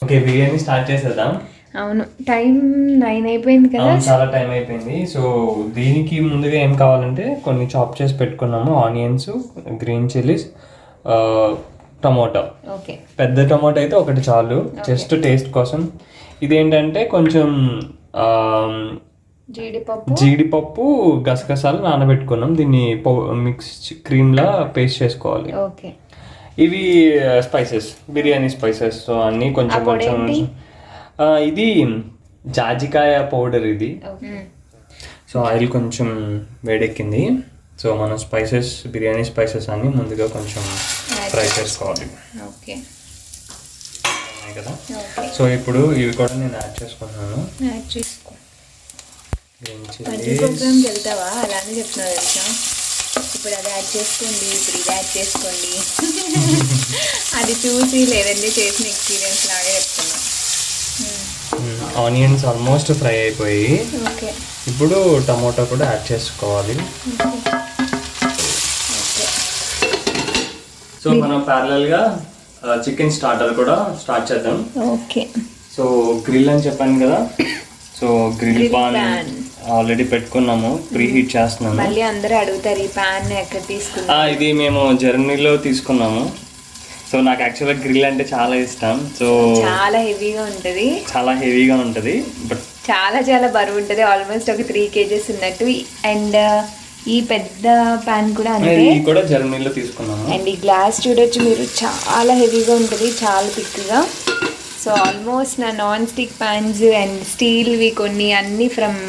Okay, biryani start చేసేద్దాం. అవును, time 9 అయిపోయింది కదా. చాలా టైం అయిపోయింది. సో దీనికి ముందుగా ఏం కావాలంటే కొన్ని చాప్ చేసి పెట్టుకున్నాము. Onions, green chillies, tomato. Okay, పెద్ద టమోటో అయితే ఒకటి చాలు, జస్ట్ టేస్ట్ కోసం. ఇదేంటంటే కొంచెం జీడిపప్పు, గసగసాలు నానబెట్టుకున్నాం. దీన్ని మిక్స్ క్రీమ్లా పేస్ట్ చేసుకోవాలి. ఓకే, ఇవి స్పైసెస్, బిర్యానీ స్పైసెస్. సో అన్నీ కొంచెం కొంచెం. ఇది జాజికాయ పౌడర్ ఇది. సో ఆయిల్ కొంచెం వేడెక్కింది. సో మనం స్పైసెస్, బిర్యానీ స్పైసెస్ అన్నీ ముందుగా కొంచెం ఫ్రై చేసుకోవాలి. ఓకే కదా. సో ఇప్పుడు ఇవి కూడా నేను యాడ్ చేసుకుంటున్నాను. యాడ్ చేసుకో. ప్రోగ్రామ్కి వెళ్తావా? అలానే చెప్తున్నా తెలుసా. ఇప్పుడు అది యాడ్ చేసుకోండి, ఇప్పుడు ఇది యాడ్ చేసుకోండి. అది చూసి లేదండి చేసిన ఎక్స్పీరియన్స్ లాగే చెప్తున్నా. ఆనియన్స్ ఆల్మోస్ట్ ఫ్రై అయిపోయి, ఓకే, ఇప్పుడు టమోటా కూడా యాడ్ చేసుకోవాలి. సో మనం ప్యారలల్గా చికెన్ స్టార్టర్ కూడా స్టార్ట్ చేద్దాం. ఓకే. సో గ్రిల్ అని చెప్పాను కదా. సో గ్రిల్ పాన్ ఆల్రెడీ పెట్టుకున్నాము, ప్రీ హీట్ చేస్తున్నాము. మళ్ళీ అందరూ అడుగుతారు ఈ పాన్ ఎక్కడ తీసుకున్నా. ఇది మేము జర్నీలో తీసుకున్నాము. సో నాకు యాక్చువల్గా గ్రిల్ అంటే చాలా ఇష్టం. సో చాలా హెవీగా ఉంటుంది, బట్ చాలా చాలా బరువు ఉంటుంది. ఆల్మోస్ట్ ఒక 3 kgs ఉన్నట్టు. అండ్ ఈ పెద్ద ప్యాన్ కూడా అంతే, కూడా జర్మనీలో తీసుకున్నాము. అండ్ ఈ గ్లాస్ చూడొచ్చు మీరు, చాలా హెవీగా ఉంటుంది, చాలా థిక్గా. సో ఆల్మోస్ట్ నా నాన్ స్టిక్ ప్యాన్స్ అండ్ స్టీల్వి కొన్ని అన్నీ ఫ్రమ్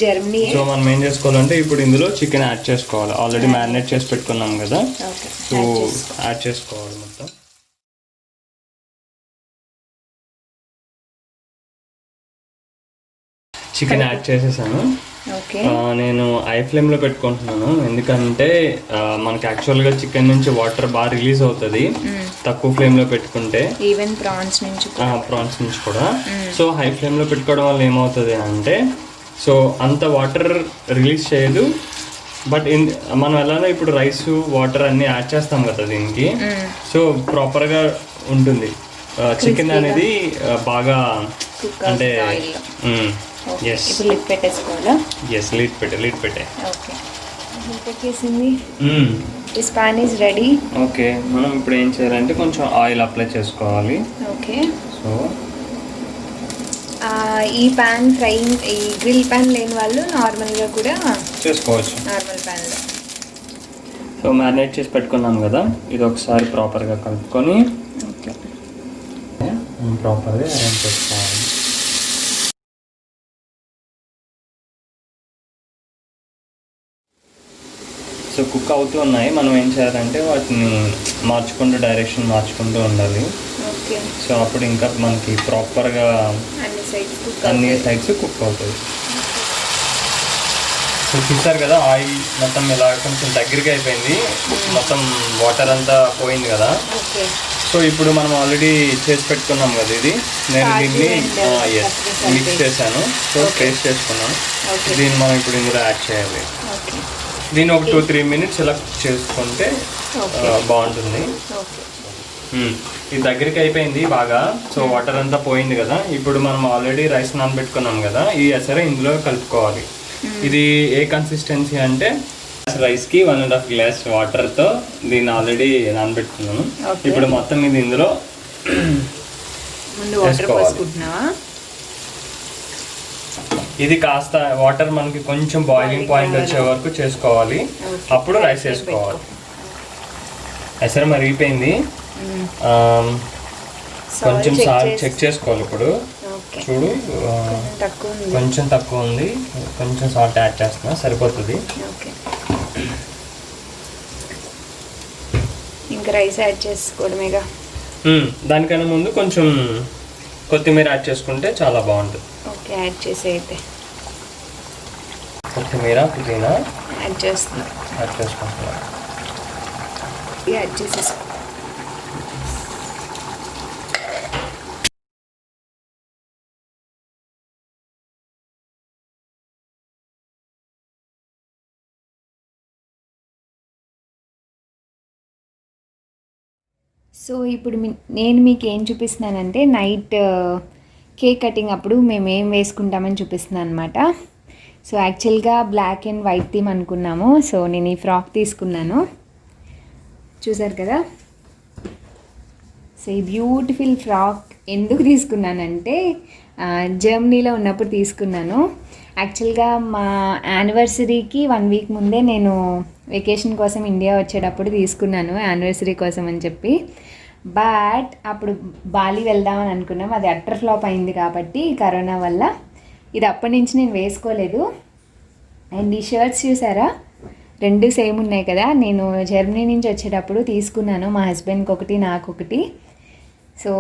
జర్మనీ. సో మనం ఏం చేసుకోవాలంటే ఇప్పుడు ఇందులో చికెన్ యాడ్ చేసుకోవాలి. ఆల్రెడీ మ్యారినేట్ చేసి పెట్టుకున్నాం కదా. సో యాడ్ చేసుకోవాలి మొత్తం. చికెన్ యాడ్ చేసేసాను. నేను ఐ ఫ్లేమ్లో పెట్టుకుంటున్నాను, ఎందుకంటే మనకి యాక్చువల్గా చికెన్ నుంచి వాటర్ బాగా రిలీజ్ అవుతుంది తక్కువ ఫ్లేమ్లో పెట్టుకుంటే, ఈవెన్ ప్రాన్స్ నుంచి కూడా. సో హై ఫ్లేమ్లో పెట్టుకోవడం వల్ల ఏమవుతుంది అంటే, సో అంత వాటర్ రిలీజ్ చేయదు. బట్ మనం ఎలానో ఇప్పుడు రైస్, వాటర్ అన్నీ యాడ్ చేస్తాం కదా దీనికి. సో ప్రాపర్గా ఉంటుంది చికెన్ అనేది బాగా. అంటే లిడ్ పెట్టేసుకోవాలా? లిడ్ పెట్టే. ఓకే, పెట్టేసింది. This pan is ready. Okay, మనం ఇప్పుడు ఏం చేయాలంటే కొంచెం ఆయిల్ అప్లై చేసుకోవాలి. ఓకే. సో ఈ ప్యాన్ ఫ్రైయింగ్, ఈ గ్రిల్ ప్యాన్ లేని వాళ్ళు నార్మల్గా కూడా చేసుకోవచ్చు, నార్మల్ ప్యాన్లో. సో మ్యారినేట్ చేసి పెట్టుకున్నాం కదా, ఇది ఒకసారి ప్రాపర్గా కలుపుకొని ప్రాపర్గా అరేంజ్ చేసుకోవాలి. సో కుక్ అవుతూ ఉన్నాయి. మనం ఏం చేయాలంటే వాటిని డైరెక్షన్ మార్చుకుంటూ ఉండాలి. సో అప్పుడు ఇంకా మనకి ప్రాపర్గా అన్ని సైడ్స్ కుక్ అవుతుంది. సో చూసారు కదా, ఆయిల్ మొత్తం ఇలా కొంచెం దగ్గరగా అయిపోయింది, మొత్తం వాటర్ అంతా పోయింది కదా. సో ఇప్పుడు మనం ఆల్రెడీ చేసి పెట్టుకున్నాం కదా ఇది, నేను దీన్ని మిక్స్ చేశాను. సో పేస్ట్ చేసుకున్నాను. దీన్ని మనం ఇప్పుడు ఇందులో యాడ్ చేయాలి. దీన్ని ఒక 2-3 minutes ఇలా కుక్ చేసుకుంటే బాగుంటుంది. ఇది దగ్గరికి అయిపోయింది బాగా. సో వాటర్ అంతా పోయింది కదా. ఇప్పుడు మనం ఆల్రెడీ రైస్ నానబెట్టుకున్నాం కదా, ఈ ఎసరు ఇందులో కలుపుకోవాలి. ఇది ఏ కన్సిస్టెన్సీ అంటే, రైస్కి 1.5 glass వాటర్తో దీన్ని ఆల్రెడీ నానబెట్టుకున్నాను. ఇప్పుడు మొత్తం ఇది ఇందులో వేసుకోవాలి. ఇది కాస్త వాటర్ మనకి కొంచెం బాయిలింగ్ పాయింట్ వచ్చే వరకు చేసుకోవాలి. అప్పుడు రైస్ వేసుకోవాలి. ఎసరు మరిగిపోయింది, కొంచెం సాల్ట్ చెక్ చేసుకోవాలి. ఇప్పుడు చూడు, కొంచెం తక్కువ ఉంది, కొంచెం సాల్ట్ యాడ్ చేస్తున్నా, సరిపోతుంది. ఇంకా రైస్ యాడ్ చేసుకోవడమేగా. దానికన్నా ముందు కొంచెం కొత్తిమీర యాడ్ చేసుకుంటే చాలా బాగుంటుంది. ఓకే, యాడ్ చేసి అయితే కొత్తిమీర, పుదీనా యాడ్ చేసుకుంటున్నా. యాడ్ చేసేసుకో. సో ఇప్పుడు నేను మీకు ఏం చూపిస్తున్నానంటే నైట్ కేక్ కటింగ్ అప్పుడు మేము ఏం వేసుకుంటామని చూపిస్తున్నాను అనమాట. సో యాక్చువల్గా బ్లాక్ అండ్ వైట్ థీమ్ అనుకున్నాము. సో నేను ఈ ఫ్రాక్ తీసుకున్నాను, చూసారు కదా. సో ఈ బ్యూటిఫుల్ ఫ్రాక్ ఎందుకు తీసుకున్నానంటే జర్మనీలో ఉన్నప్పుడు తీసుకున్నాను. యాక్చువల్గా మా యానివర్సరీకి 1 వీక్ ముందే నేను వెకేషన్ కోసం ఇండియా వచ్చేటప్పుడు తీసుకున్నాను, యానివర్సరీ కోసం అని చెప్పి. బట్ అప్పుడు బాలి వెళ్దామని అనుకున్నాం, అది అట్టర్ ఫ్లాప్ అయింది కాబట్టి కరోనా వల్ల. ఇది అప్పటి నుంచి నేను వేసుకోలేదు. అండ్ ఈ షర్ట్స్ చూసారా, 2 సేమ్ ఉన్నాయి కదా. నేను జర్మనీ నుంచి వచ్చేటప్పుడు తీసుకున్నాను, మా హస్బెండ్కి ఒకటి నాకు ఒకటి. సో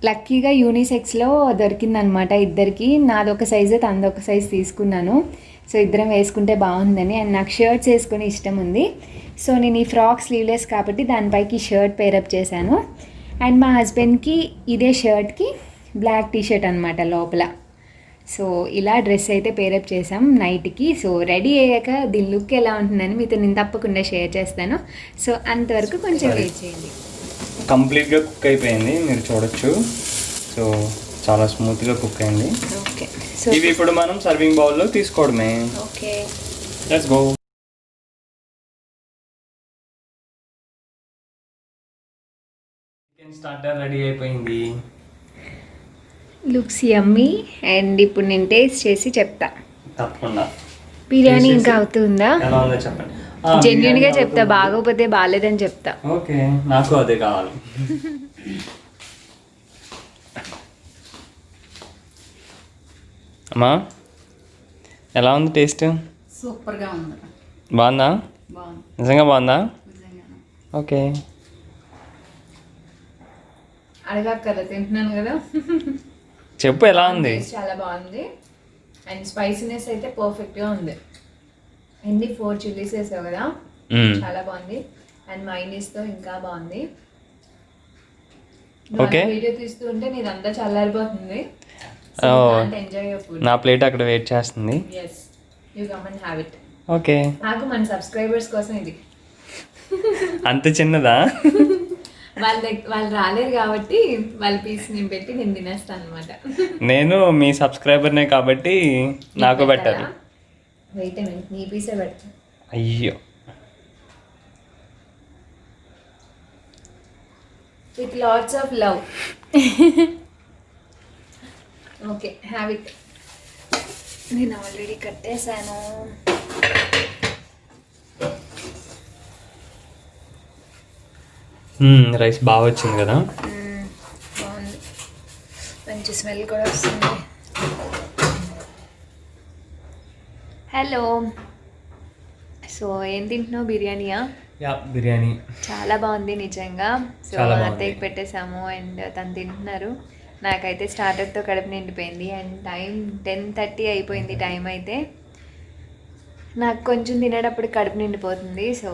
లక్కీగా యూనిసెక్స్లో దొరికిందనమాట ఇద్దరికి. నాదొక సైజు తనదొక సైజు తీసుకున్నాను. సో ఇద్దరం వేసుకుంటే బాగుందని. అండ్ నాకు షర్ట్స్ వేసుకొని ఇష్టం ఉంది. సో నేను ఈ ఫ్రాక్ స్లీవ్లెస్ కాబట్టి దానిపైకి షర్ట్ పేరప్ చేశాను. అండ్ మా హస్బెండ్కి ఇదే షర్ట్కి బ్లాక్ టీషర్ట్ అనమాట లోపల. సో ఇలా డ్రెస్ అయితే పేరప్ చేసాం నైట్కి. సో రెడీ అయ్యాక దీని లుక్ ఎలా ఉంటుందని మీతో నేను తప్పకుండా షేర్ చేస్తాను. సో అంతవరకు కొంచెం వెయిట్ చేయండి. కంప్లీట్గా కుక్ అయిపోయింది, మీరు చూడొచ్చు. సో చాలా స్మూత్గా కుక్ అయింది. ఓకే, సో ఇవి ఇప్పుడు మనం సర్వింగ్ బౌల్లో తీసుకోవడమే. Okay, let's go. Chicken starter ready అయిపోయింది. Looks yummy. అండ్ ఇప్పుడు నేను టేస్ట్ చేసి చెప్తా. తప్పకుండా. బిర్యానీ ఇంకా అవుతుందా? ఎలా ఉందో చెప్పండి. జెన్యున్గా చెప్తా, బాగోపోతే బాగాలేదని చెప్తా. ఓకే, నాకు అదే కావాలి. అమ్మా ఎలా ఉంది టేస్ట్? సూపర్గా ఉంది. బాగుందా? బాగుంది, నిజంగా బాగుందా? నిజంగా. ఓకే, అడగక్కర్లే, తింటున్నాను కదా. చెప్పు ఎలా ఉంది? చాలా బాగుంది. అండ్ స్పైసీనెస్ అయితే పర్ఫెక్ట్గా ఉంది. ఎన్ని 4 చిల్లీస్ వేసావు కదా, చాలా బాగుంది. అండ్ మైనీస్తో ఇంకా బాగుంది. ఓకే, వీడియో తీస్తూ ఉంటే నీదంతా చల్లారిపోతుంది. Enjoy your food. నా ప్లేట్ అక్కడ వెయిట్ చేస్తుంది. Yes, you come and have it. Okay, నాకు మన సబ్స్క్రైబర్స్ కోసం ఇది. అంత చిన్నదా? వాళ్ళు రాలేరు కాబట్టి వాళ్ళ పీస్ నేను పెట్టి నేను తినేస్తాను అనమాట. నేను మీ సబ్స్క్రైబర్నే కాబట్టి నాకు పెట్టాలి. వెయిట్ మినిట్, నీ పీసే పెడతా. అయ్యో, with lots of love. Okay, have it. నేను ఆల్రెడీ కట్టేశాను. రైస్ బాగా వచ్చింది కదా. బాగుంది, మంచి స్మెల్ కూడా వస్తుంది. హలో, సో ఏం తింటున్నావు? బిర్యానీయా? యా, బిర్యానీ చాలా బాగుంది నిజంగా. సో చాలా బాగుంది. అత్తయ్యకి పెట్టేశాము అండ్ తను తింటున్నారు. నాకైతే స్టార్టర్తో కడుపు నిండిపోయింది. అండ్ టైం 10:30 అయిపోయింది. టైం అయితే నాకు కొంచెం తినేటప్పుడు కడుపు నిండిపోతుంది. సో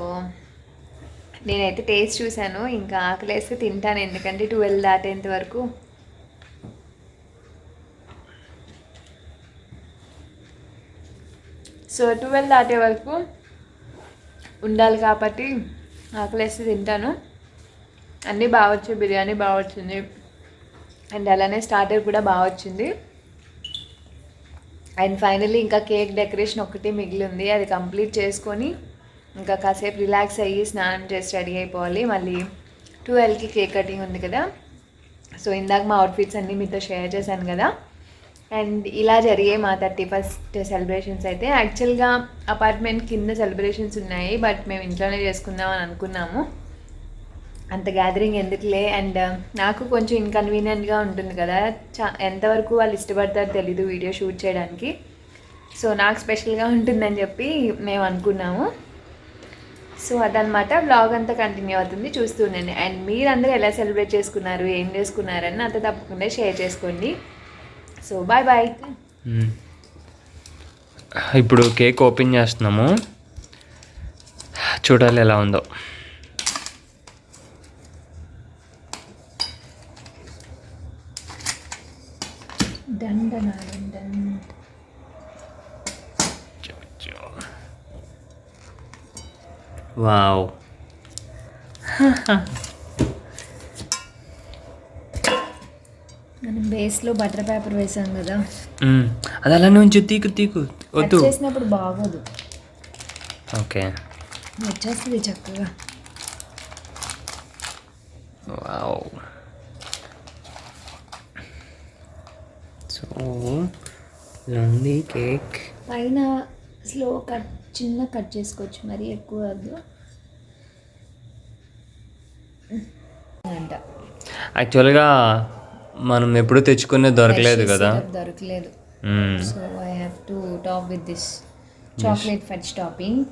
నేనైతే టేస్ట్ చూశాను, ఇంకా ఆకలేస్తే తింటాను, ఎందుకంటే 12 దాటేంత వరకు. సో 12 దాటే వరకు ఉండాలి కాబట్టి ఆకలేస్తే తింటాను. అన్నీ బాగా వచ్చాయి, బిర్యానీ బాగా వచ్చింది అండ్ అలానే స్టార్టర్ కూడా బాగా వచ్చింది. అండ్ ఫైనల్లీ ఇంకా కేక్ డెకరేషన్ ఒకటి మిగిలి ఉంది, అది కంప్లీట్ చేసుకొని ఇంకా కాసేపు రిలాక్స్ అయ్యి స్నానం చేసి రెడీ అయిపోవాలి. మళ్ళీ 12కి కేక్ కటింగ్ ఉంది కదా. సో ఇందాక మా అవుట్ఫిట్స్ అన్నీ మీతో షేర్ చేశాను కదా. అండ్ ఇలా జరిగే మా 31st సెలబ్రేషన్స్ అయితే. యాక్చువల్గా అపార్ట్మెంట్ కింద సెలబ్రేషన్స్ ఉన్నాయి, బట్ మేము ఇంట్లోనే చేసుకుందాం అని అనుకున్నాము. అంత గ్యాదరింగ్ ఎందుకులే, అండ్ నాకు కొంచెం ఇన్కన్వీనియంట్గా ఉంటుంది కదా, ఎంతవరకు వాళ్ళు ఇష్టపడతారో తెలీదు వీడియో షూట్ చేయడానికి. సో నాకు స్పెషల్గా ఉంటుందని చెప్పి మేము అనుకున్నాము. సో అదనమాట, బ్లాగ్ అంతా కంటిన్యూ అవుతుంది, చూస్తున్నాను. అండ్ మీరందరూ ఎలా సెలబ్రేట్ చేసుకున్నారు, ఏం చేసుకున్నారని నాతో తప్పకుండా షేర్ చేసుకోండి. So bye bye. ఇప్పుడు కేక్ ఓపెన్ చేస్తున్నాము, చూడాలి ఎలా ఉందో. Done done done. వావ్, మనం బేస్లో బటర్ పేపర్ వేసాం కదా, అది అలానే ఉంచు, తీకు తీకు కట్ వద్దు. చేసినప్పుడు బాగోదు, ఓకే. వచ్చేస్తుంది చక్కగా. వావ్. సో లంది కేక్. పైన స్లో కట్, చిన్న కట్ చేసుకోవచ్చు, మరీ ఎక్కువ వద్దు అంట. యాక్చువల్గా మనం ఎప్పుడు తెచ్చుకునే దొరకలేదు కదా. దొరకలేదు. So I have to top with this chocolate fudge topping.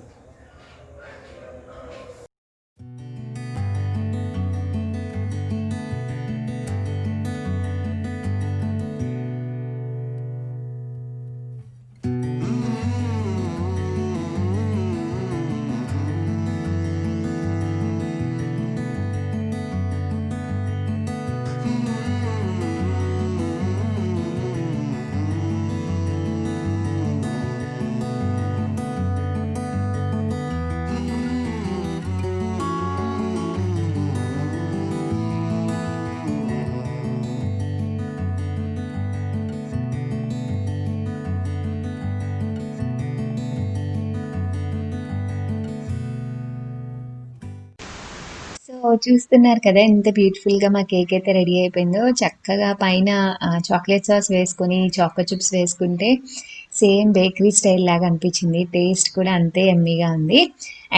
So చూస్తున్నారు కదా ఎంత బ్యూటిఫుల్గా మా కేక్ అయితే రెడీ అయిపోయిందో. చక్కగా పైన చాక్లెట్ సాస్ వేసుకొని చాకో చిప్స్ వేసుకుంటే సేమ్ బేకరీ స్టైల్ లాగా అనిపించింది. టేస్ట్ కూడా అంతే ఎమ్మీగా ఉంది.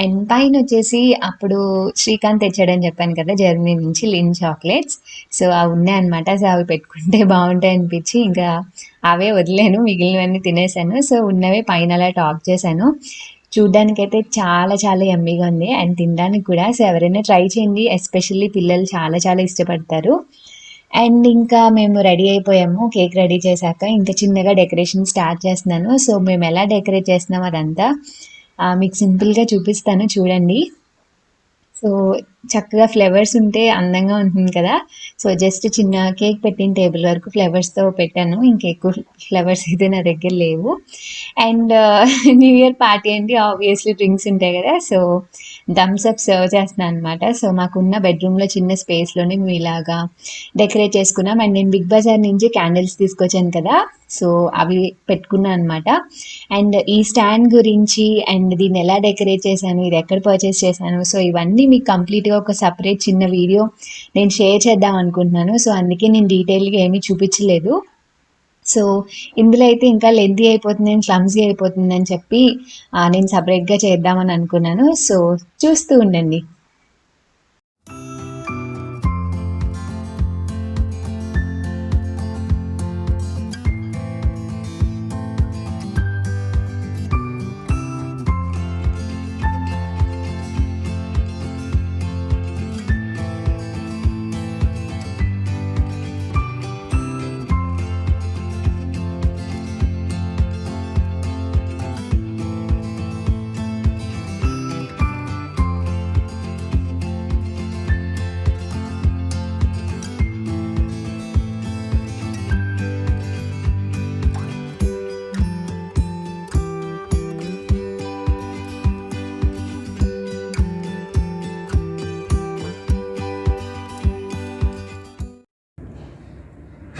అండ్ పైన వచ్చేసి అప్పుడు శ్రీకాంత్ తెచ్చాడని చెప్పాను కదా జర్మనీ నుంచి, లిన్ చాక్లెట్స్. సో అవి ఉన్నాయన్నమాట. సో అవి పెట్టుకుంటే బాగుంటాయి అనిపించి ఇంకా అవే వదిలేను, మిగిలినవన్నీ తినేసాను. సో ఉన్నవే పైన అలా టాప్ చేశాను. చూడ్డానికైతే చాలా చాలా యమ్మీగా ఉంది అండ్ తినడానికి కూడా. సో ఎవరైనా ట్రై చేయండి, ఎస్పెషల్లీ పిల్లలు చాలా చాలా ఇష్టపడతారు. అండ్ ఇంకా మేము రెడీ అయిపోయాము. కేక్ రెడీ చేశాక ఇంకా చిన్నగా డెకరేషన్ స్టార్ట్ చేస్తున్నాను. సో మేము ఎలా డెకరేట్ చేస్తున్నాం అదంతా మీకు సింపుల్గా చూపిస్తాను చూడండి. సో చక్కగా ఫ్లవర్స్ ఉంటే అందంగా ఉంటుంది కదా. సో జస్ట్ చిన్న కేక్ పెట్టిన టేబుల్ వరకు ఫ్లవర్స్తో పెట్టాను, ఇంకెక్కువ ఫ్లవర్స్ అయితే నా దగ్గర లేవు. అండ్ న్యూ ఇయర్ పార్టీ అంటే ఆబ్వియస్లీ డ్రింక్స్ ఉంటాయి కదా. సో థమ్స్ అప్ సర్వ్ చేస్తున్నాను అనమాట. సో మాకున్న బెడ్రూమ్లో చిన్న స్పేస్లోనే మేము ఇలాగా డెకరేట్ చేసుకున్నాం. అండ్ నేను బిగ్ బజార్ నుంచి క్యాండిల్స్ తీసుకొచ్చాను కదా, సో అవి పెట్టుకున్నాను అనమాట. అండ్ ఈ స్టాండ్ గురించి అండ్ దీన్ని ఎలా డెకరేట్ చేశాను, ఇది ఎక్కడ పర్చేస్ చేశాను, సో ఇవన్నీ మీకు కంప్లీట్గా ఒక సపరేట్ చిన్న వీడియో నేను షేర్ చేద్దాం అనుకుంటున్నాను. సో అందుకే నేను డీటెయిల్గా ఏమీ చూపించలేదు. సో ఇందులో అయితే ఇంకా లెంతీ అయిపోతుంది అండ్ క్లమ్జీ అయిపోతుంది అని చెప్పి నేను సపరేట్గా చేద్దామని అనుకున్నాను. సో చూస్తూ ఉండండి.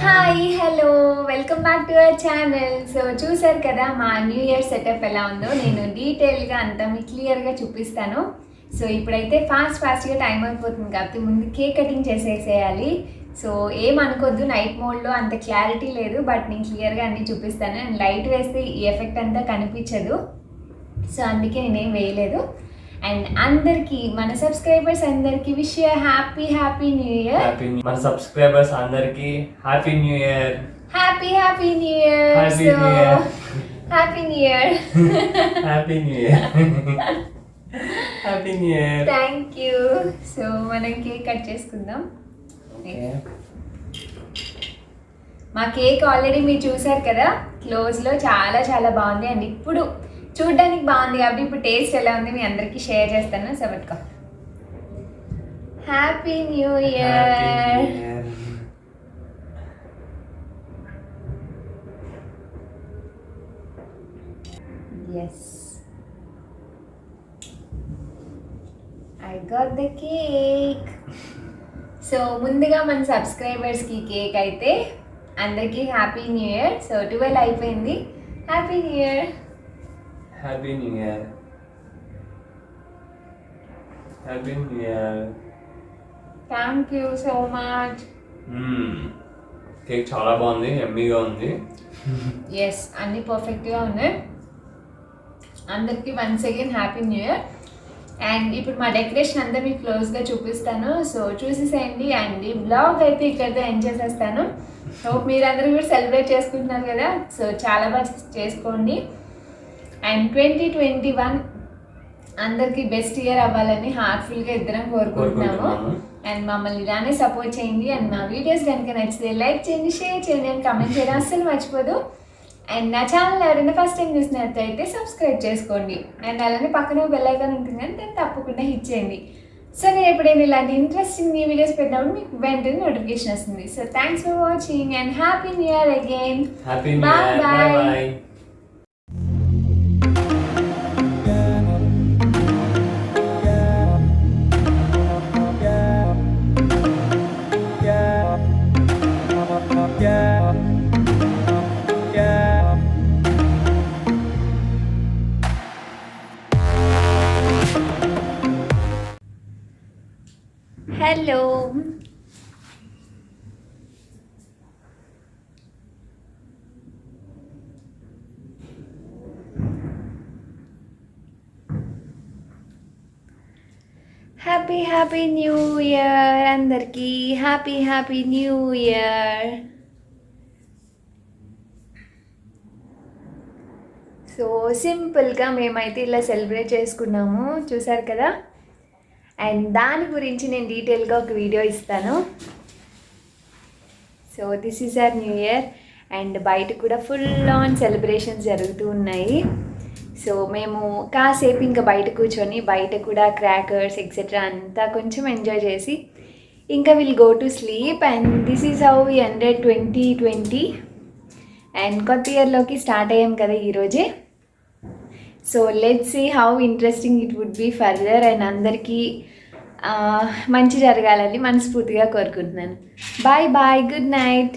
Hi, hello, welcome back to our channel. So చూసారు కదా మా న్యూ ఇయర్ సెటప్ ఎలా ఉందో. నేను డీటెయిల్గా అంతా మీకు క్లియర్గా చూపిస్తాను. సో ఇప్పుడైతే ఫాస్ట్గా టైం అయిపోతుంది కాబట్టి ముందు కేక్ కటింగ్ చేసేసేయాలి. సో ఏమనుకోద్దు, నైట్ మోడ్లో అంత క్లారిటీ లేదు, బట్ నేను క్లియర్గా అన్నీ చూపిస్తాను. అండ్ లైట్ వేస్తే ఈ ఎఫెక్ట్ అంతా కనిపించదు, సో అందుకే నేనేం వేయలేదు. అండ్ అందరికి మన సబ్స్క్రైబర్స్ అందరికి wish you happy new year. మన సబ్స్క్రైబర్స్ అందరికి happy new year. Happy new year. Happy new year. Happy new year. Happy new year. Happy new year. Thank you. So మనం కేక్ కట్ చేసుకుందాం. మా cake already మీరు చూసారు కదా క్లోజ్లో, చాలా చాలా బాగుంది. అండ్ ఇప్పుడు చూడ్డానికి బాగుంది కాబట్టి ఇప్పుడు టేస్ట్ ఎలా ఉంది మీ అందరికీ షేర్ చేస్తాను. సో పట్టుకో. Happy new year. Yes, I got the cake. So ముందుగా మన సబ్స్క్రైబర్స్కి కేక్ అయితే అందరికీ హ్యాపీ న్యూ ఇయర్. సో 12 అయిపోయింది. Happy new year. Happy new year. Happy new year. Thank you so much. Cake చాలా బాగుంది, ఎమ్మీగా ఉంది. ఎస్, అన్నీ పర్ఫెక్ట్గా ఉన్నాయి. అందరికీ once again happy new year. And ఇప్పుడు మా డెకరేషన్ అంతా మీకు క్లోజ్గా చూపిస్తాను. సో చూసేసేయండి. అండ్ ఈ బ్లాగ్ అయితే ఇక్కడితో ఎండ్ చేసేస్తాను. హోప్ మీరందరూ కూడా సెలబ్రేట్ చేసుకుంటున్నారు కదా. సో చాలా బాగా చేసుకోండి. అండ్ 2021 అందరికీ బెస్ట్ ఇయర్ అవ్వాలని హార్ట్ఫుల్గా ఇద్దరం కోరుకుంటున్నాము. అండ్ మమ్మల్ని ఇలానే సపోర్ట్ చేయండి. అండ్ మా వీడియోస్ కనుక నచ్చితే లైక్ చేయండి, షేర్ చేయండి అండ్ కమెంట్ చేయడం అస్సలు మర్చిపోదు. అండ్ నా ఛానల్ ఎవరైనా ఫస్ట్ టైం చూసినట్లయితే సబ్స్క్రైబ్ చేసుకోండి. అండ్ అలానే పక్కన బెల్ ఐకాన్ ఉంటుంది కానీ దాన్ని తప్పకుండా హిట్ చేయండి. సో నేను ఎప్పుడైనా ఇలాంటి ఇంట్రెస్టింగ్ న్యూ వీడియోస్ పెట్టినప్పుడు మీకు వెంటనే నోటిఫికేషన్ వస్తుంది. So thanks for watching and happy new year again. Bye bye. Hello, happy new year అందరికీ. Happy new year. సో సింపుల్గా మేమైతే ఇలా సెలబ్రేట్ చేసుకున్నాము, చూసారు కదా. అండ్ దాని గురించి నేను డీటెయిల్గా ఒక వీడియో ఇస్తాను. So this is our new year. And బయట కూడా ఫుల్ ఆన్ సెలబ్రేషన్స్ జరుగుతూ ఉన్నాయి. సో మేము కాసేపు ఇంకా బయట కూర్చొని బయట కూడా క్రాకర్స్ ఎక్సెట్రా అంతా కొంచెం ఎంజాయ్ చేసి ఇంకా will go to sleep. And this is how we ended 2020. And కొత్త ఇయర్లోకి స్టార్ట్ అయ్యాం కదా ఈరోజే. So let's see how interesting it would be further. And అందరికీ మంచి జరగాలని మనస్ఫూర్తిగా కోరుకుంటున్నాను. Bye bye, good night.